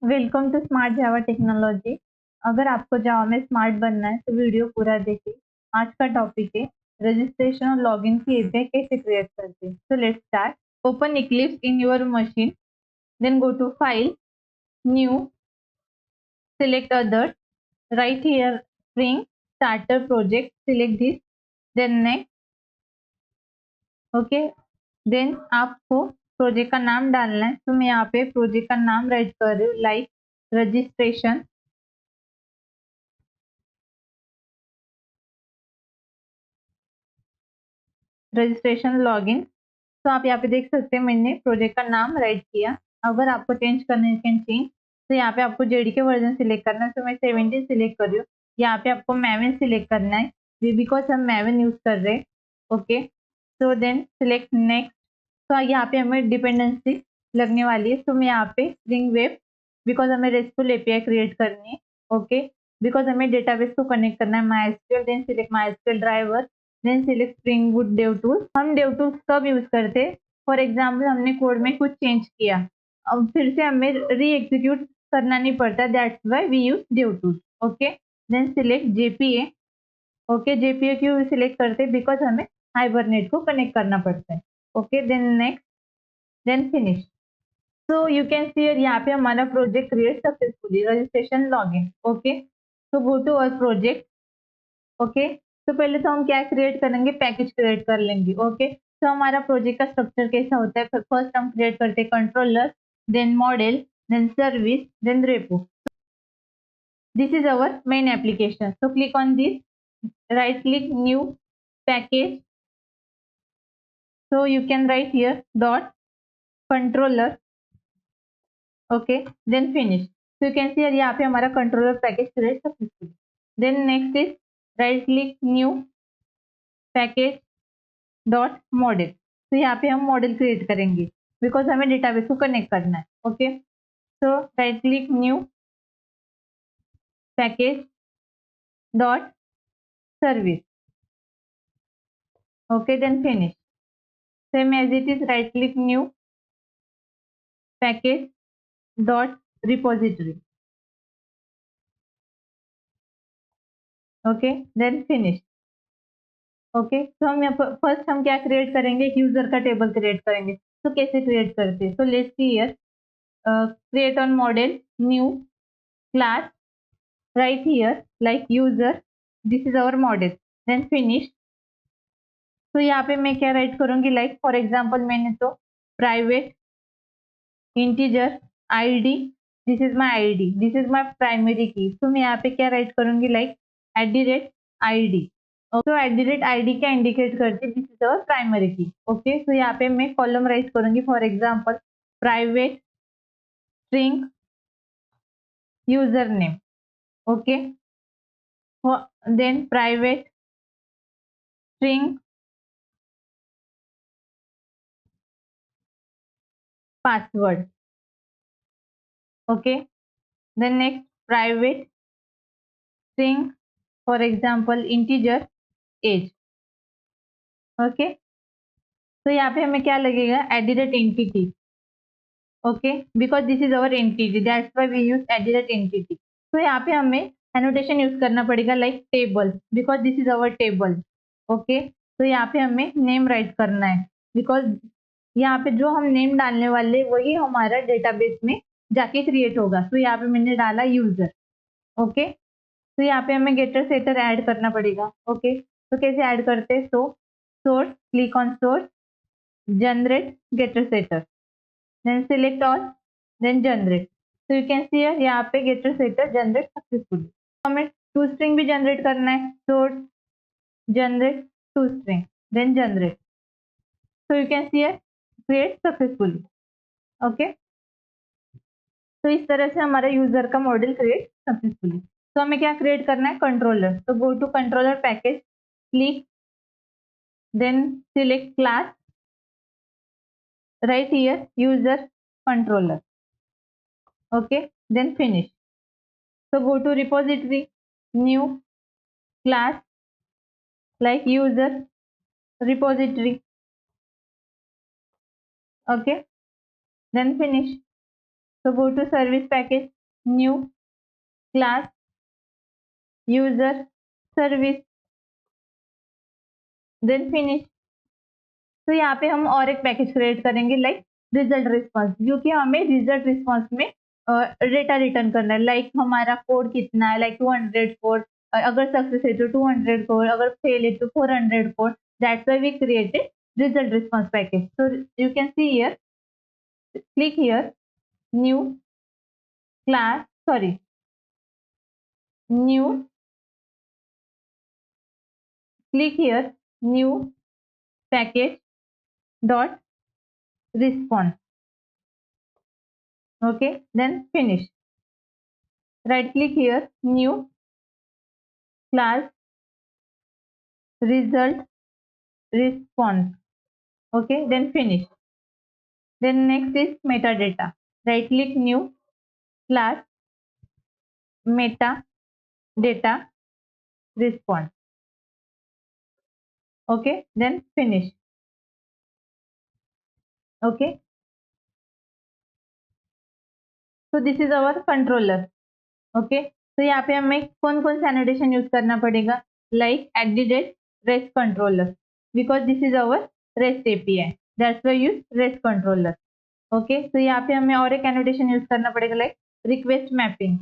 Welcome to smart Java technology. अगर आपको जावा में स्मार्ट बनना है तो वीडियो पूरा देखिए। आज का टॉपिक है रजिस्ट्रेशन और लॉगिन की एपीआई कैसे क्रिएट करते हैं। So let's start. Open Eclipse in your machine, then go to file, new, select others, right here spring starter project, select this, then next। Okay, then आपको project का नाम डालना है। तो मैं यहाँ पे प्रोजेक्ट का नाम राइट कर रही हूँ, लाइक रजिस्ट्रेशन लॉगिन। तो आप यहाँ पे देख सकते हैं मैंने प्रोजेक्ट का नाम राइट किया। अगर आपको चेंज करना है कैन चेंज। तो यहाँ पे आपको जेडीके वर्जन सिलेक्ट करना है, तो मैं 17 सिलेक्ट कर रही हूँ। यहाँ पे आपको मैवन सिलेक्ट करना है बिकॉज हम मैवन यूज कर रहे हैं। ओके, तो देन सिलेक्ट नेक्स्ट। तो यहाँ पे हमें डिपेंडेंसी लगने वाली है, तो मैं यहाँ पे स्प्रिंग वेब, बिकॉज हमें रेस्टफुल एपीआई क्रिएट करनी है। ओके, बिकॉज हमें डेटाबेस को कनेक्ट करना है MySQL, then select MySQL driver, then select Spring Boot dev tools. हम डेव टूल्स कब यूज करते हैं? फॉर एग्जाम्पल हमने कोड में कुछ चेंज किया, अब फिर से हमें री एग्जीक्यूट करना नहीं पड़ता, that's why we use dev tools. Okay, then select JPA. Okay, JPA क्यों सिलेक्ट करते हैं? बिकॉज हमें हाइबरनेट को कनेक्ट करना पड़ता है। Okay, then next, then finish. So you can see यहाँ पे हमारा project create successfully, registration login. Okay, तो go to our project. Okay, तो पहले तो हम क्या क्रिएट करेंगे? पैकेज क्रिएट कर लेंगे। ओके, तो हमारा प्रोजेक्ट का स्ट्रक्चर कैसा होता है? फर्स्ट हम क्रिएट करते हैं controller, then model, then service, then repo. This is our main application. So click on this, right click new package. So you can write here dot controller. Okay, then finish. So you can see यहाँ पे हमारा controller package create successful. Then next is right click new package dot model। तो यहाँ पे हम model create करेंगे because हमें database को कनेक्ट करना है। Okay, so right click new package dot service। Okay, then finish। Same as it is, right click new package dot repository। Okay, then finish. Okay, तो हम यहाँ फर्स्ट हम क्या क्रिएट करेंगे? एक यूजर का टेबल क्रिएट करेंगे। तो कैसे क्रिएट करते हैं? तो let's see here, create on model, new class, right here like user, this is our model, then finish. तो यहाँ पे मैं क्या राइट करूंगी? लाइक फॉर एग्जाम्पल मैंने तो private integer ID, this is my ID, this is my primary key. तो मैं यहाँ पे क्या राइट करूंगी? Like @id। तो @id क्या इंडिकेट करती है? This is our primary key. Okay, तो यहाँ पे मैं कॉलम राइट करूंगी, for example private string user name. Okay, then private string password. Okay, then next private string for example integer age. Okay, तो यहाँ पे हमें क्या लगेगा? @entity। Okay, because this is our entity, that's why we use @entity। तो यहाँ पे हमें एनोटेशन यूज करना पड़ेगा like table, because this is our table. Okay, तो यहाँ पे हमें नेम राइट करना है, बिकॉज यहाँ पे जो हम नेम डालने वाले वही हमारा डेटाबेस में जाके क्रिएट होगा। तो यहाँ पे मैंने डाला यूजर। ओके, तो यहाँ पे हमें गेटर सेटर ऐड करना पड़ेगा। ओके, तो कैसे ऐड करते हैं? तो source, click on source, generate getter setter, then select all, then generate। so you can see here यहाँ पे getter setter generate successfully। हमें टू स्ट्रिंग भी जनरेट करना है, source generate to string, then generate। so you can see here create successfully। okay, तो इस तरह से हमारा यूजर का मॉडल क्रिएट सक्सेसफुली। तो हमें क्या क्रिएट करना है? कंट्रोलर। तो go to controller package, click, then select class, right here user controller. Okay, then finish. So go to repository, new class like user repository। Okay, then finish। So go to service package, new class user service, then finish. तो यहाँ पे हम और एक package create करेंगे like result response, क्योंकि हमें result response में डेटा रिटर्न करना है, लाइक हमारा कोड कितना है, लाइक 200 कोड, अगर सक्सेस है तो 200 कोड, अगर फेल है तो 400 code. That's why we created result response package. So you can see here, click here, new class, sorry, new, click here, new package dot response. Okay, then finish. Right click here, new class result response. Okay, then finish. Then next is metadata. Right click, new class metadata response. Okay, then finish. Okay, so this is our controller. Okay, तो यहाँ पे हमें कौन कौन सा annotation use करना पड़ेगा, like @ rest controller, because this is our rest API, that's why use rest controller. Okay, तो यहाँ पे हमें और एक एनोटेशन यूज करना पड़ेगा like request mapping.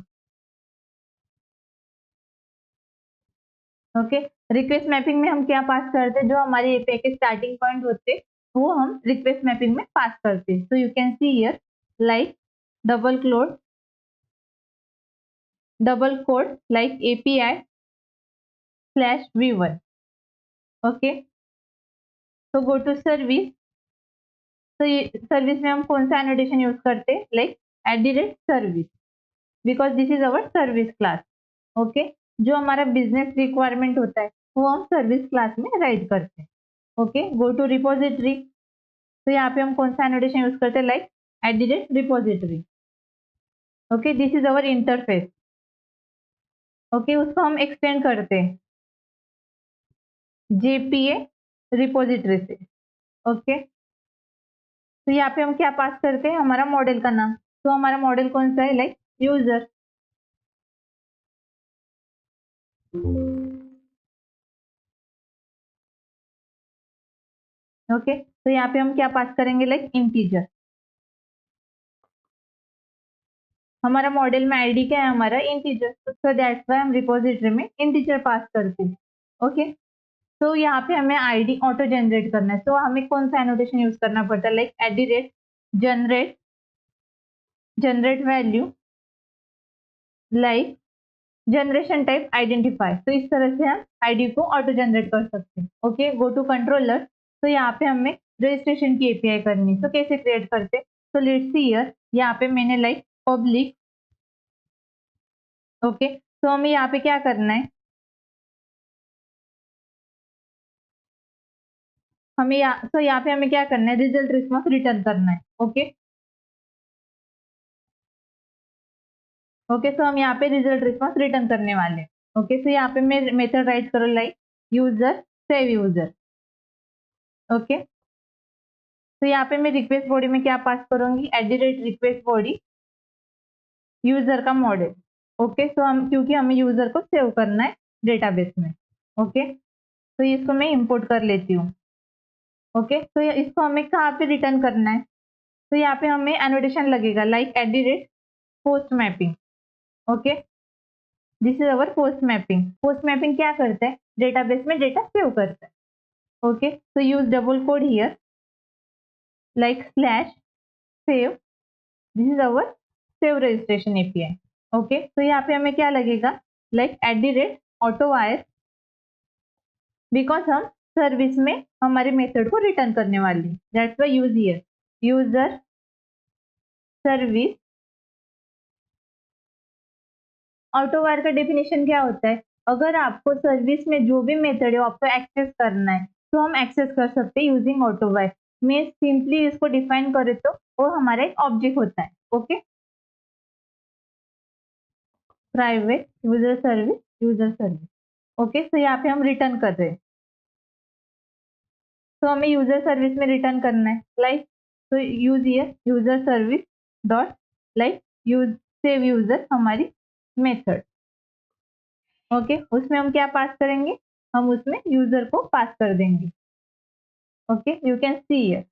Okay, request mapping में हम क्या पास करते हैं, जो हमारे एपीआई के स्टार्टिंग पॉइंट होते वो हम रिक्वेस्ट मैपिंग में पास करते हैं। सो you can see here like double quote like API/v1। Okay, तो गो टू सर्विस। तो ये सर्विस में हम कौन सा एनोटेशन यूज करते हैं, like @service, because this is our service class. Okay, जो हमारा बिजनेस रिक्वायरमेंट होता है वो हम सर्विस क्लास में राइट करते हैं। Okay, go to repository. तो यहाँ पे हम कौन सा एनोटेशन यूज करते हैं, like @repository. Okay, this is our interface. Okay, उसको हम एक्सटेंड करते हैं JPA रिपोजिटरी से। ओके, तो यहाँ पे हम क्या पास करते हैं, हमारा मॉडल का नाम। तो हमारा मॉडल कौन सा है, लाइक यूजर। ओके, तो यहाँ पे हम क्या पास करेंगे, लाइक इंटीजर। हमारा मॉडल में आईडी क्या है, हमारा इंटीजर, सो दैट्स व्हाई हम रिपोजिटरी में इंटीजर पास करते हैं। ओके, तो यहाँ पे हमें आईडी ऑटो जनरेट करना है, तो हमें कौन सा एनोटेशन यूज करना पड़ता है, like generate value, like generation type identify. तो इस तरह से हम आईडी को ऑटो जनरेट कर सकते हैं। Okay, go to controller. तो यहाँ पे हमें रजिस्ट्रेशन की एपीआई करनी है, तो कैसे क्रिएट करते, तो लेट्स सी हियर, यहाँ पे मैंने लाइक पब्लिक। ओके, तो हमें यहाँ पे क्या करना है, यहाँ पे हमें क्या करना है, रिजल्ट रिस्पॉन्स रिटर्न करना है। ओके, ओके, तो हम यहाँ पे रिजल्ट रिस्पॉन्स रिटर्न करने वाले हैं। ओके, तो यहाँ पे मैं मेथड राइट करो like user save user. Okay, तो यहाँ पे मैं रिक्वेस्ट बॉडी में क्या पास करूंगी, @रिक्वेस्ट बॉडी यूजर का मॉडल। ओके, तो हम क्योंकि हमें यूजर को सेव करना है डेटाबेस में। ओके, तो इसको मैं इंपोर्ट कर लेती हूँ। ओके, तो इसको हमें कहाँ पे रिटर्न करना है, तो यहाँ पे हमें एनोटेशन लगेगा like @post mapping. Okay, this is our post mapping. Post mapping क्या करता है, डेटाबेस में डेटा सेव करता है। ओके, तो use double code here like /save, this is our save registration API. Okay, तो यहाँ पे हमें क्या लगेगा, लाइक @ऑटोवायर, बिकॉज हम सर्विस में हमारे मेथड को रिटर्न करने वाली, that's why use here user service. Autowire का डेफिनेशन क्या होता है, अगर आपको सर्विस में जो भी मेथड है आपको एक्सेस करना है तो हम एक्सेस कर सकते हैं यूजिंग ऑटोवायर। मैं सिंपली इसको डिफाइन करे तो वो हमारा एक ऑब्जेक्ट होता है। Okay, private user service. Okay, तो यहाँ पे हम रिटर्न कर रहे हैं, तो हमें यूजर सर्विस में रिटर्न करना है लाइक, तो use here user service dot like use save user हमारी मेथड। ओके, उसमें हम क्या पास करेंगे, हम उसमें यूजर को पास कर देंगे। Okay, you can see here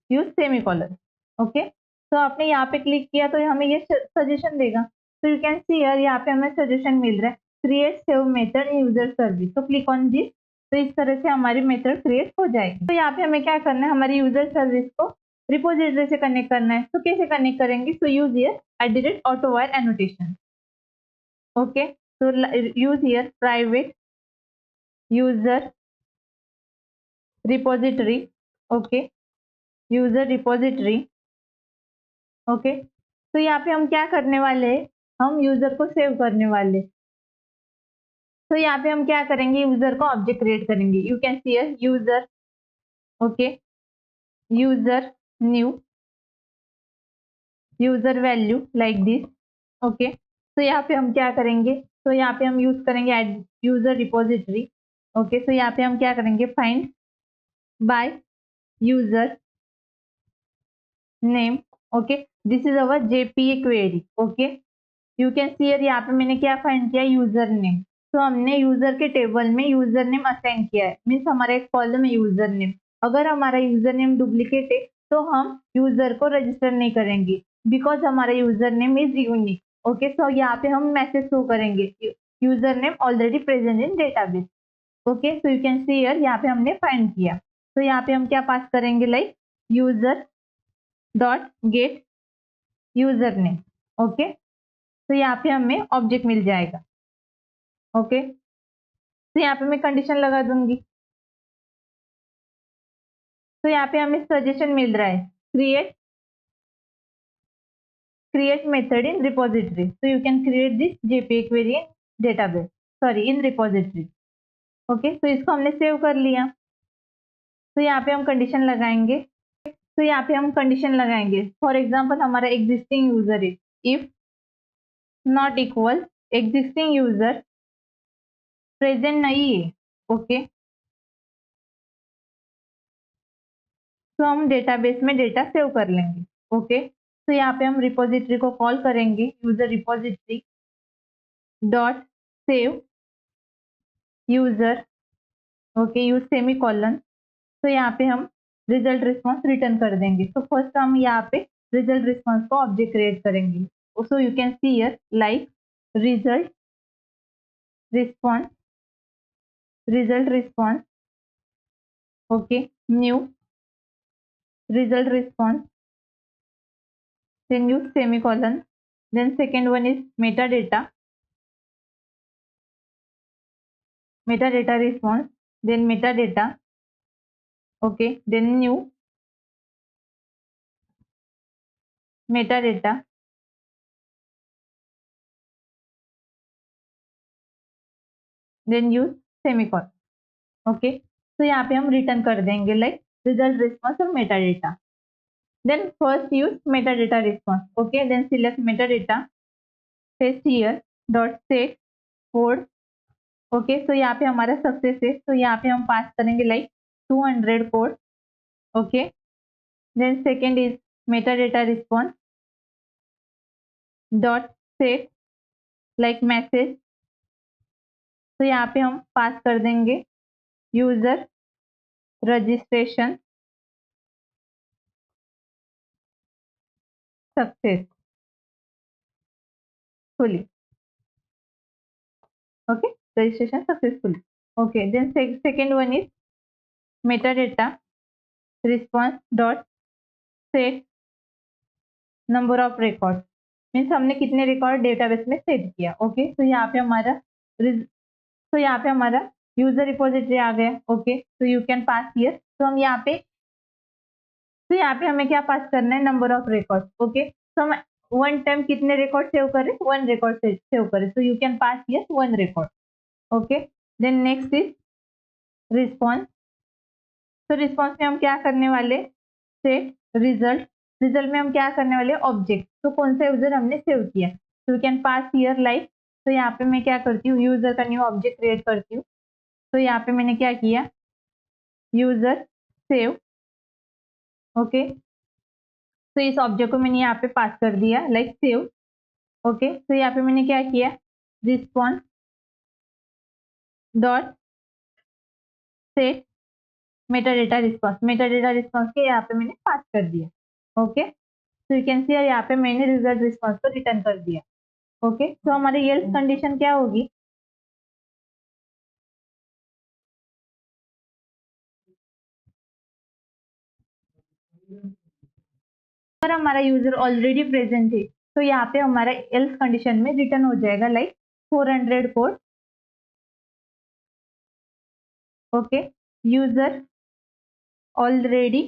use semicolon. Okay, तो आपने यहाँ पे क्लिक किया तो हमें ये सजेशन देगा। तो यू कैन सी हियर, यहाँ पे हमें सजेशन मिल रहा है create save method in user service. तो क्लिक ऑन दिस। तो इस तरह से हमारी मेथड क्रिएट हो जाएगी। तो यहाँ पे हमें क्या करना है, हमारी यूजर सर्विस को रिपोजिटरी से कनेक्ट करना है। तो कैसे कनेक्ट करेंगे, तो use here @AutoWire annotation. Okay, तो use here private user repository. Okay, user repository. Okay, तो यहाँ पे हम क्या करने वाले हैं, हम यूजर को सेव करने वाले। तो यहाँ पे हम क्या करेंगे, यूजर को ऑब्जेक्ट क्रिएट करेंगे। You can C user. Okay, user new user value like this. Okay, तो यहाँ पे हम क्या करेंगे, तो यहाँ पे हम यूज करेंगे एड यूजर रिपोजिटरी। ओके, तो यहाँ पे हम क्या करेंगे, find by user name. Okay, this is our JPA query. Okay, you can see यहाँ पे मैंने क्या फाइंड किया, यूजर नेम। तो हमने यूजर के टेबल में यूजर नेम असाइन किया है, मीन्स हमारा एक कॉलम है यूजर नेम। अगर हमारा यूजर नेम डुप्लीकेट है तो हम यूजर को रजिस्टर नहीं करेंगे, बिकॉज हमारा user name is unique. Okay, so यहाँ पे हम मैसेज शो करेंगे user name already present in database. Okay, so you can see here, यहाँ पे हमने फाइंड किया। तो यहाँ पे हम क्या पास करेंगे, like user dot gate user name. Okay, तो यहाँ पे हमें ऑब्जेक्ट मिल जाएगा। ओके, तो यहाँ पे मैं कंडीशन लगा दूंगी। तो यहाँ पे हमें सजेशन मिल रहा है क्रिएट मेथड इन रिपोजिटरी। तो you can create this JPA query in database, sorry in repository. Okay, तो इसको हमने सेव कर लिया। तो यहाँ पे हम कंडीशन लगाएंगे। तो यहाँ पे हम कंडीशन लगाएंगे, फॉर एग्जाम्पल हमारा एग्जिस्टिंग यूजर है, if not equal existing user present नहीं है। ओके, तो हम डेटाबेस में डेटा सेव कर लेंगे। ओके, तो यहाँ पे हम रिपोजिटरी को कॉल करेंगे, user repository dot save user. Okay, use semicolon. तो यहाँ पे हम रिजल्ट रिस्पॉन्स रिटर्न कर देंगे। तो फर्स्ट हम यहाँ पे रिजल्ट रिस्पॉन्स को ऑब्जेक्ट क्रिएट करेंगे। सो you can see here like result response. Okay, new result response, then use semicolon, then second one is metadata response, then metadata. Okay, then new metadata, then use semicolon. Okay, तो यहाँ पे हम return कर देंगे like result response और metadata. Then first use metadata response. Okay, then select metadata, paste here dot set code. Okay, तो यहाँ पे हमारा सक्सेस है। तो यहाँ पे हम पास करेंगे like 200 code. Okay, then second is metadata response dot set like message. तो यहाँ पे हम पास कर देंगे user registration successfully. Okay, registration successfully. Okay, then second one is metadata response dot set number of records, means हमने कितने record database में set किया। ओके, तो यहाँ पे हमारा यूजर रिपोजिटरी आ गया। ओके, तो यू कैन पास हियर। तो हम यहाँ पे हमें क्या पास करना है, नंबर ऑफ रिकॉर्ड। ओके, तो हम वन टाइम कितने रिकॉर्ड सेव करें, वन रिकॉर्ड सेव करें। तो you can pass here one record. Okay, then next is response. तो रिस्पॉन्स में हम क्या करने वाले, सेट रिजल्ट में हम क्या करने वाले, ऑब्जेक्ट। तो कौन सा यूजर हमने सेव किया, तो you can pass here like. तो यहाँ पे मैं क्या करती हूँ, यूजर का न्यू ऑब्जेक्ट क्रिएट करती हूँ। तो यहाँ पे मैंने क्या किया, यूजर सेव। ओके, तो इस ऑब्जेक्ट को मैंने यहाँ पे पास कर दिया लाइक सेव। ओके, तो यहाँ पे मैंने क्या किया, response dot set Meta data response के यहाँ पे मैंने पास कर दिया। ओके, तो यू कैन सी यहाँ पे मैंने रिजल्ट रिस्पॉन्स को रिटर्न कर दिया। ओके, तो हमारी एल्स कंडीशन क्या होगी, अगर हमारा यूजर ऑलरेडी प्रेजेंट है तो यहाँ पे हमारा एल्स कंडीशन में रिटर्न हो जाएगा like 400 code. Okay, user already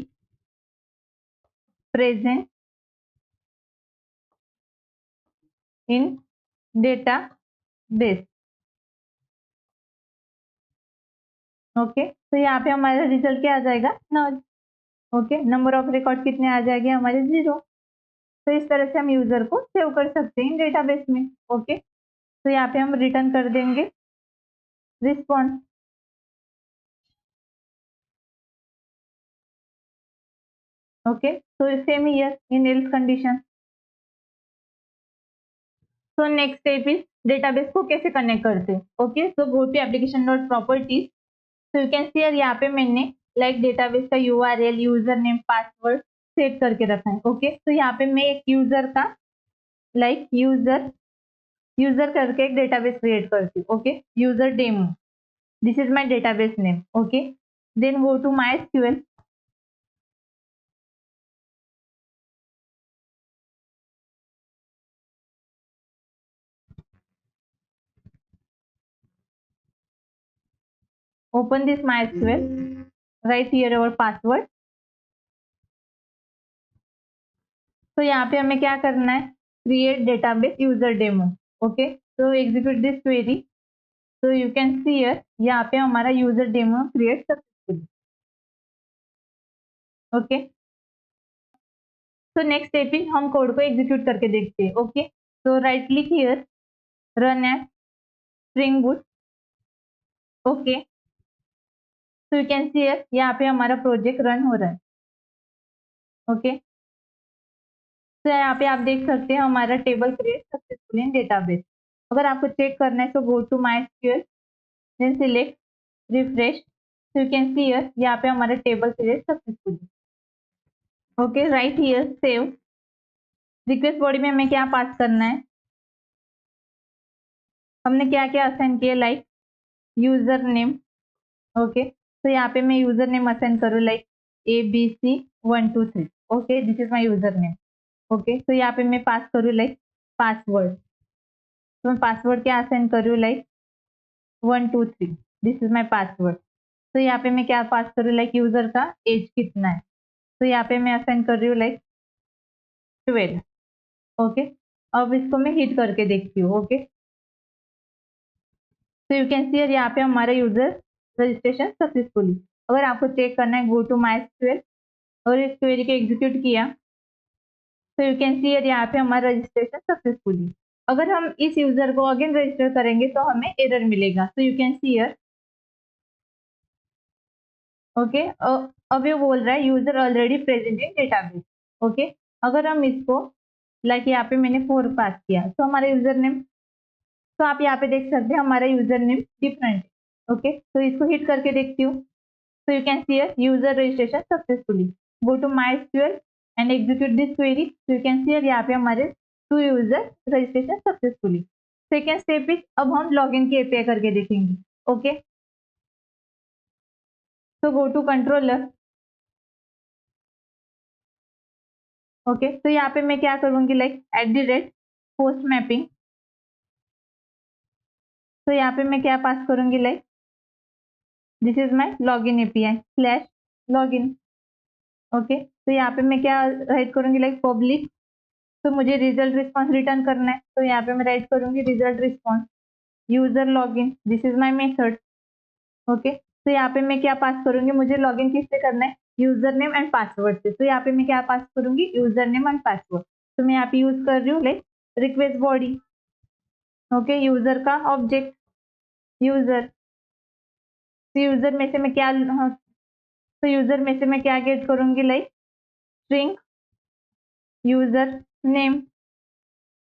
present इन डेटा बेस। ओके, तो यहाँ पे हमारा रिजल्ट क्या आ जाएगा, नल। ओके, नंबर ऑफ रिकॉर्ड कितने आ जाएंगे हमारे, 0। तो इस तरह से हम यूजर को सेव कर सकते हैं डेटाबेस में। ओके, तो यहाँ पे हम रिटर्न कर देंगे response. Okay, so same here in else condition. So next step is database को कैसे कनेक्ट करते हैं। Okay, so go to application dot properties. So you can see यहाँ पे मैंने लाइक डेटाबेस का URL, user name, password set करके रखा है। ओके, तो यहाँ पे मैं एक यूजर का लाइक यूजर करके एक डेटाबेस क्रिएट करती हूँ। Okay, user demo, this is my database name. Okay, then go to MySQL. Open this MySQL. Write here our password. तो यहाँ पे हमें क्या करना है, create database user demo. Okay, तो एग्जीक्यूट दिस क्वेरी। तो यू कैन सी हियर यहाँ पे हमारा user demo create successfully. Okay, तो नेक्स्ट स्टेप इज हम कोड को एग्जीक्यूट करके देखते हैं। ओके, तो right click here, run as spring boot. Okay, तो यू कैन सी हियर यहाँ पे हमारा प्रोजेक्ट रन हो रहा है। ओके, तो यहाँ पे आप देख सकते हैं हमारा table create successfully in database. अगर आपको चेक करना है तो go to MySQL, then select refresh. So you can see here यहाँ पे हमारा table create successfully. Okay, right here save. Request body में हमें क्या पास करना है, हमने क्या क्या असाइन किया, लाइक यूजर नेम। ओके, तो यहाँ पे मैं यूजर नेम असाइन करूँ like ABC123। Okay, this is my user name. Okay, तो यहाँ पे मैं पास करूँ लाइक पासवर्ड। तो मैं पासवर्ड क्या असाइन करूँ like 123, this is my password. तो यहाँ पे मैं क्या पास करूँ लाइक यूजर का एज कितना है, तो यहाँ पे मैं असाइन कर रही हूँ लाइक 12। ओके, अब इसको मैं हिट करके देखती हूँ। ओके, तो यू कैन सी यहाँ पे हमारा यूजर रजिस्ट्रेशन सक्सेसफुली। अगर आपको चेक करना है, गो टू MySQL और इस क्वेरी को एग्जीक्यूट किया, तो यू कैन सी यहाँ पे हमारा रजिस्ट्रेशन सक्सेसफुली। अगर हम इस यूजर को अगेन रजिस्टर करेंगे तो हमें एरर मिलेगा। तो you can see here. Okay, अब ये बोल रहा है user already present in database. Okay, अगर हम इसको लाइक यहाँ पे मैंने 4 पास किया तो हमारा यूजर नेम, तो आप यहाँ पे देख सकते हैं हमारा यूजर नेम डिफरेंट है। ओके, तो इसको हिट करके देखती हूँ। So you can see here user registration successfully. Go to MySQL and execute this query. So you can see here यहाँ पे हमारे 2 user registration successfully. Second step is अब हम लॉगिन की एपीआई करके देखेंगे। ओके, तो गो टू कंट्रोलर। ओके, तो यहाँ पे मैं क्या करूंगी लाइक @post मैपिंग। तो यहाँ पे मैं क्या पास करूंगी like this is my login API slash login. Okay, तो यहाँ पे मैं क्या राइट करूंगी लाइक पब्लिक। तो मुझे रिजल्ट रिस्पॉन्स रिटर्न करना है, तो यहाँ पे मैं राइट करूंगी result response user login, this is my method. Okay, तो यहाँ पे मैं क्या पास करूंगी, मुझे लॉगिन किससे करना है, यूजर नेम एंड पासवर्ड से। तो यहाँ पे मैं क्या पास करूंगी, यूजर नेम एंड पासवर्ड। तो मैं यहाँ पे यूज कर रही हूँ like request body. Okay, user का ऑब्जेक्ट यूजर। तो यूजर में से मैं क्या, हाँ, तो यूजर में से मैं क्या गेट करूंगी like string user name,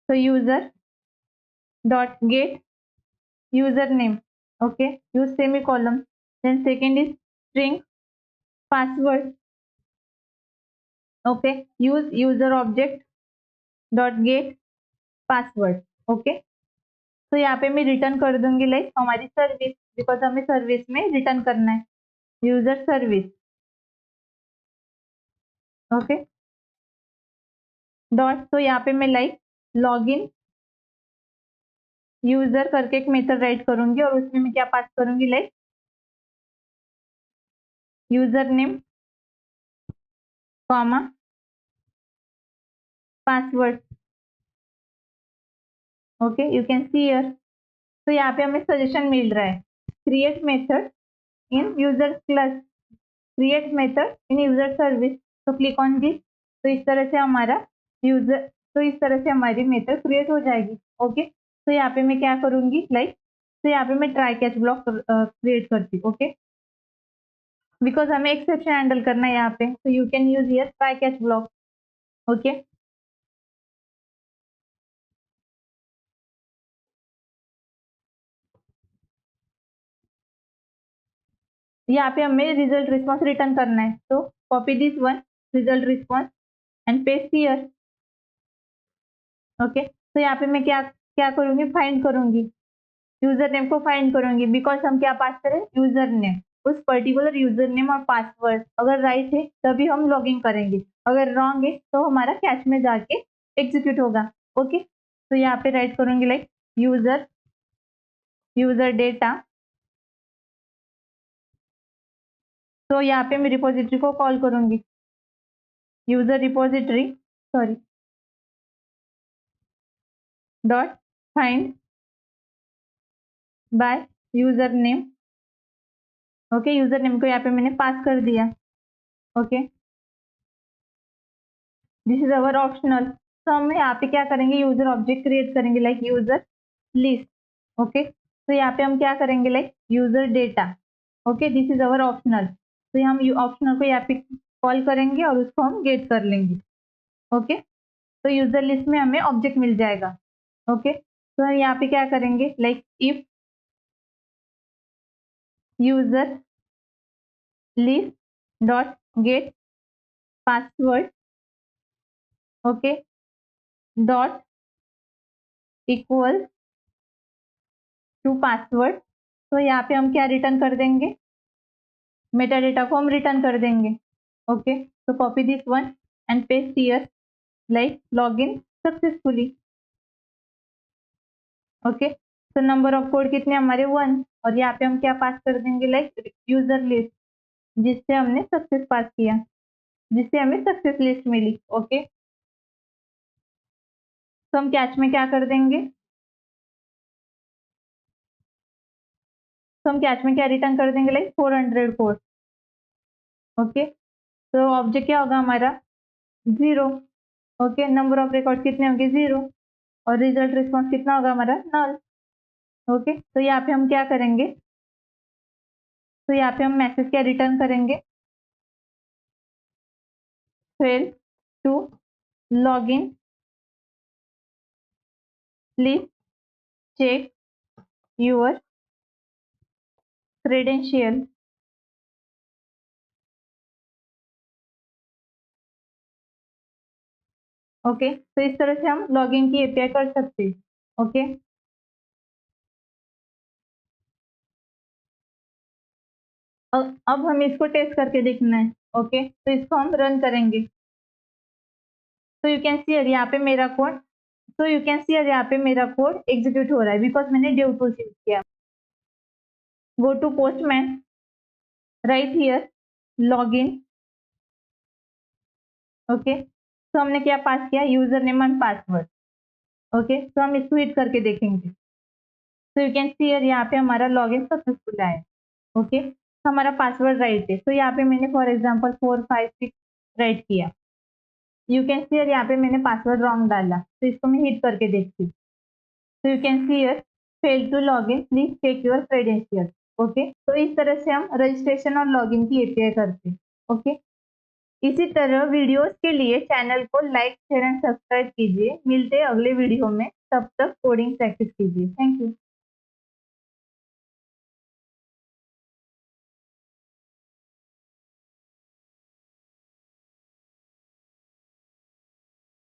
so user dot get username, okay, use semicolon. Then second is string password, okay, use user object dot get password, okay. तो यहाँ पे मैं रिटर्न कर दूंगी लाइक हमारी सर्विस, बिकॉज हमें सर्विस में रिटर्न करना है, यूजर सर्विस, ओके डॉट। तो यहाँ पे मैं लाइक लॉगिन यूजर करके एक मेथड राइट करूंगी और उसमें मैं क्या पास करूंगी like user name comma password, okay you can see here. तो यहाँ पे हमें सजेशन मिल रहा है create method in user class, create method in user service, तो क्लिक ऑन दिस। तो इस तरह से हमारा यूजर, तो इस तरह से हमारी मेथड क्रिएट हो जाएगी, ओके। तो यहाँ पे मैं क्या करूंगी लाइक, तो यहाँ पे मैं ट्राई कैच ब्लॉक क्रिएट करती हूँ, ओके, बिकॉज हमें एक्सेप्शन हैंडल करना है यहाँ पे, तो you can use here try catch block, okay. यहाँ पे हमें रिजल्ट रिस्पॉन्स रिटर्न करना है, तो copy this one result response and paste here, okay. तो यहाँ पे मैं क्या क्या करूंगी, फाइंड करूंगी, यूजर नेम को फाइंड करूंगी, बिकॉज हम क्या पास करें यूजर नेम, उस पर्टिकुलर यूजर नेम और पासवर्ड अगर राइट है तभी हम लॉगिन करेंगे, अगर रॉन्ग है तो हमारा कैच में जाके एग्जीक्यूट होगा, ओके। तो यहाँ पे राइट करूंगी लाइक यूजर यूजर डेटा, तो यहाँ पे मैं रिपोजिटरी को कॉल करूंगी, user repository sorry dot find by user name, okay user name को यहाँ पे मैंने पास कर दिया, okay this is our optional. तो हम यहाँ पे क्या करेंगे यूजर ऑब्जेक्ट क्रिएट करेंगे लाइक यूजर लिस्ट, ओके। तो यहाँ पे हम क्या करेंगे like user data, okay this is our optional. तो हम ऑप्शनल को यहाँ पे कॉल करेंगे और उसको हम गेट कर लेंगे, ओके। तो यूजर लिस्ट में हमें ऑब्जेक्ट मिल जाएगा, ओके। तो हम यहाँ पे क्या करेंगे like if user list dot get password, okay dot equal to password. तो यहाँ पे हम क्या रिटर्न कर देंगे, मेटा डेटा को हम रिटर्न कर देंगे, ओके। तो copy this one and paste here like login successfully, okay. तो नंबर ऑफ कोड कितने हमारे 1, और यहाँ पे हम क्या पास कर देंगे लाइक यूजर लिस्ट, जिससे हमने सक्सेस पास किया, जिससे हमें सक्सेस लिस्ट मिली, ओके। तो हम कैच में क्या कर देंगे, तो हम कैच में क्या रिटर्न कर देंगे लाइक 400 कोड, ओके। तो ऑब्जेक्ट क्या होगा हमारा 0, ओके। नंबर ऑफ रिकॉर्ड कितने होंगे 0, और रिजल्ट रिस्पॉन्स कितना होगा हमारा नल, ओके। तो यहाँ पे हम क्या करेंगे, तो यहाँ पे हम मैसेज क्या रिटर्न करेंगे, fail to login please check your credential, okay. तो इस तरह से हम लॉगिन की एपीआई कर सकते हैं, ओके। अब हमें इसको टेस्ट करके देखना है, ओके। तो इसको हम रन करेंगे, तो यू कैन सी यहाँ पे मेरा कोड, तो यू कैन सी यहाँ पे मेरा कोड एग्जीक्यूट हो रहा है, बिकॉज मैंने डेव टूल्स यूज किया। Go to Postman, right here login, okay. तो हमने क्या पास किया user name and password, okay. तो हम इसको हिट करके देखेंगे, तो यू कैन सी यहाँ पे हमारा लॉगिन सक्सेसफुल आया, ओके। हमारा पासवर्ड राइट है, तो यहाँ पे मैंने फॉर एग्जांपल 456 राइट किया, यू कैन सी यहाँ पे मैंने पासवर्ड रॉन्ग डाला, तो इसको मैं हिट करके देखती हूँ, तो you can see here fail to login please check your credential, okay. तो इस तरह से हम रजिस्ट्रेशन और लॉगिन की एपीआई करते हैं, ओके। इसी तरह वीडियोस के लिए चैनल को लाइक, शेयर एंड सब्सक्राइब कीजिए। मिलते हैं अगले वीडियो में, तब तक कोडिंग प्रैक्टिस कीजिए। Thank you.